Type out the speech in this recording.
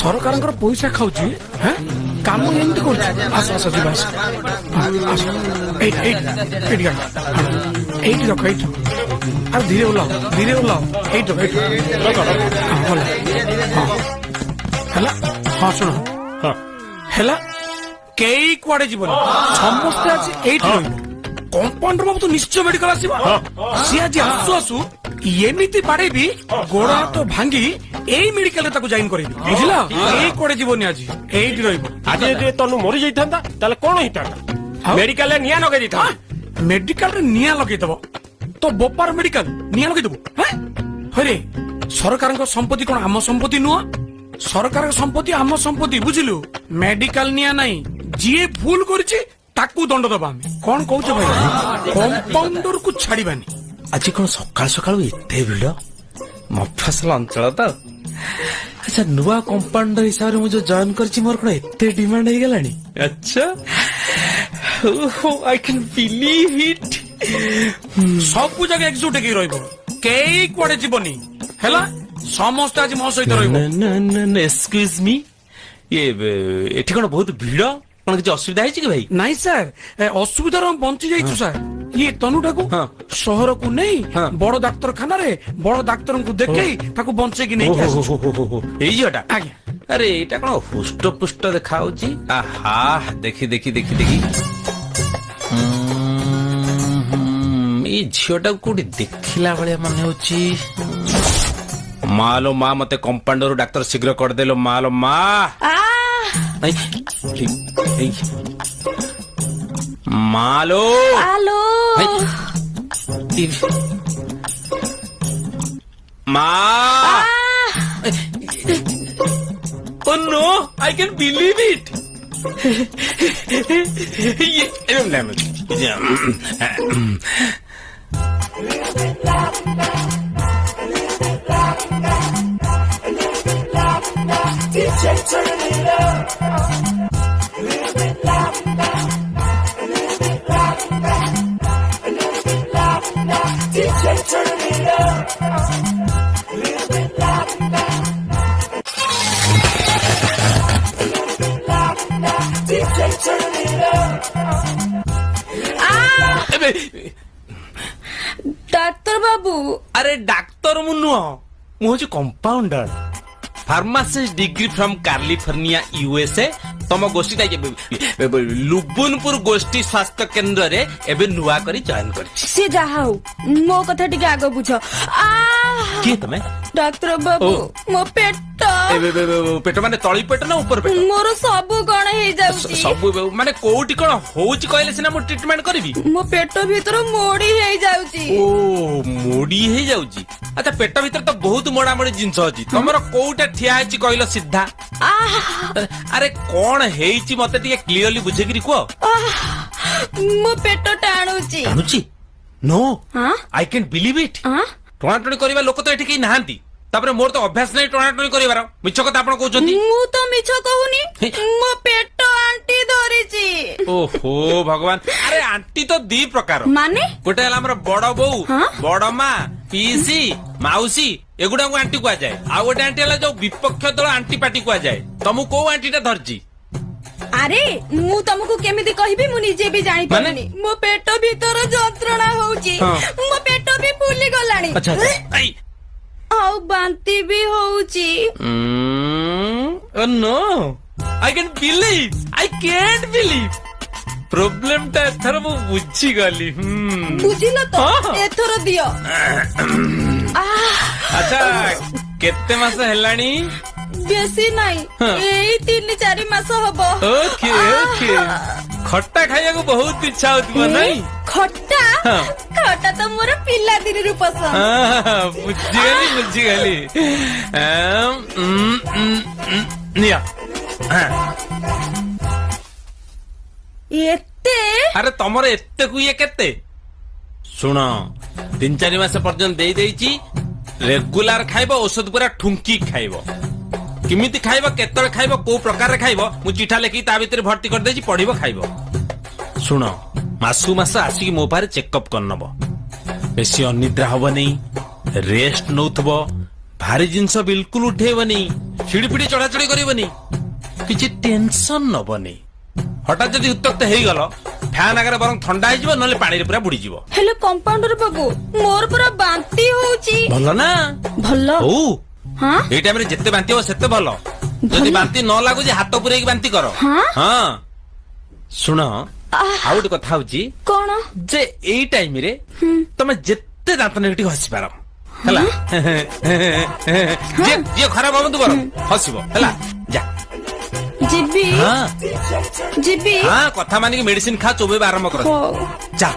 सरकार पैसा खाऊची काम एमती कर आस आस जी आस एट रख एट अरे धीरे ओलाओ एट रख हाँ शुण है कई कुआडे जीवन समस्ते आज एट कंपाउंडर बाबू तो निश्चय मेडिकल आसवा सी आज आसु आसु एमती बाड़े भी गोड़ हाथ भांगी एई मेडिकल जॉइन कर बुझला एई कुआडे जीवन आज एट रही आज तनु मरी जाइथांता ताले कोन हिता मेडिकल रे निया लगे दिथा मेडिकल रे निया लगे दबो तो बोपार मेडिकल निया लगे दबो हरे सरकार संपत्ति कोन आम संपत्ति नुआ सरकार संपत्ति आम संपत्ति बुझिलु मेडिकल निया नहीं जीए भूल करछि ताकू दंड दबा कौन कहूछ भाई कंपाउंडर को छाड़बानी आज कौन सकाल सकाल एते भिड़ मफसल अंचल तो अच्छा नुआ कंपाउंडर हिसाब से मुझे जॉइन करछि मोर कोन एते डिमांड हे गेलानी अच्छा आई कैन बिलीव इट सब जगह एकजुट के रहइबो केई कोडे जीवनी हैला समस्त आज मो सहित रहइबो न एक्सक्यूज मी ये एठी कोन बहुत भिड़ कौन किसी असुविधा है कि भाई नहीं सर असुविधा बंची जाइछु सर ये तनुटा को शहर को नहीं बड़ डाक्तरखाना रे बड़ डाक्तर को देखे ताको बंचे कि नहीं एई जोटा अरे एटा कोन हुष्ट पुष्ट देखाउची आहा देखी देखी देखी देखी ए झियोटा कोडी देखिला बळे मन होची मालो मा मते कंपाउंडर डाक्तर शीघ्र कर देलो मालो मा मालो हेलो मा Oh no, I can believe it. Doctor बाबू अरे डाक्तर मु नुह मु होची compounder pharmacist degree from California USA तम गोष्ठी लुबुनपुर गोष्ठी स्वास्थ्य केंद्र रे एबे नुआ करी जॉइन कर से जहा हो मो कथा टिके आगो बुझ के तमे डाक्टर बाबू मो पेट पेट माने तळी पेट ना ऊपर पेट मोर सबु कोन हे जाउची सबु माने कोउटी कोन होउची कहले सिना मो ट्रीटमेंट करबी मो पेट भीतर मोड़ी हे जाउची ओ मोड़ी हे जाउची अच्छा पेट भीतर तो बहुत मोड़ा मोड़ी जिंस अछि तमरो कोउटा ठिया अछि कहलो सीधा अरे कोन हेइची मते टिके क्लियरली बुझेगिरी को मो पेट टाणुची टाणुची no I can believe it टोणाटोणी करबा लोक तो एठी के नाहंती तापरे मोर तो अभ्यास नहीं टोणाटोणी करिवार मिछ कथा आपण कहउछंती मु तो मिछ कहूनी मो पेट आंटी धरिची ओहो भगवान अरे आंटी तो दी प्रकार माने गोटे हला हमर बड़ बौ बड़ मां पीसी माउसी एगुडा को आंटी कुआ जाए आ गोटे आंटी हला जो विपक्ष दल आंटी पार्टी कुआ जाए तमु को आंटीटा धरजी अरे मु तुमको केमिति कहबी मु निजे भी जानि पारनी मो पेट भीतर जंत्रणा होउची मो पेट भी फुली गलानी अच्छा आई आउ बांती भी होउची oh no I can believe I can't believe problem ता एथर मु बुझी गली बुझिलो तो एथर दियो अच्छा केते मास हेलानी बेसी नहीं एई 3-4 मास हबो ओके ओके खट्टा खाइया को बहुत इच्छा होती नहीं खट्टा खट्टा तो मोर पिला दिन रु पसंद बुझी गली निया एते अरे तमर एते को ये केते सुन 3-4 मास पर्यंत दे देइची रेगुलर खाइबो औषध पूरा ठुंकी खाइबो किमिति खाइबो केतरे खाइबो को प्रकार रे खाइबो मु चिठा लेखि ता भीतर भर्ती कर देछि पढिबो खाइबो सुन मासु मास आसी मो पारे चेकअप करनबो बेसी अनिद्रा हबो नै रेस्ट नउथबो ଭାରି ଜିନିଷ ବିଲକୁଲ ଉଠେଇବନି, ସିଡି ପିଡି ଚଢାଚଢି କରିବନି, କିଛି ଟେନସନ ନବନି। ହଠାତ୍ ଯଦି ଉତ୍ତକ୍ତ ହେଇଗଲ ଫ୍ୟାନ ଆଗରେ ବରଂ ଥଣ୍ଡା ହେଇଯିବ, ନହେଲେ ପାଣିରେ ପୁରା ବୁଡିଯିବ। ହେଲେ କମ୍ପାଉଣ୍ଡର ବାବୁ ମୋର ପୁରା ବାନ୍ତି ହଉଛି। ଭଲ ନା? ଭଲ। ହଉ, ହଁ ଏଇ ଟାଇମରେ ଯେତେ ବାନ୍ତି ହବ ସେତେ ଭଲ। ଯଦି ବାନ୍ତି ନ ଲାଗୁଛି ହାତ ପୁରେଇକି ବାନ୍ତି କର। ହଁ ଶୁଣ, ଆଉ ଗୋଟେ କଥା ହଉଛି କଣ ଯେ ଏଇ ଟାଇମରେ ତମେ ଯେତେ ଦାନ୍ତ ନେଇ ଟିକେ ହସି ପାର ହେଲା। ଯିଏ ଖରାପ ଭାବନ୍ତୁ କର, ହସିବ ହେଲା। ଯା ଯିବି ହଁ ଯିବି। ହଁ, କଥା ମାନିକି ମେଡିସିନ ଖା, ଚୋବେଇବା ଆରମ୍ଭ କର। ହଉ। ଯା।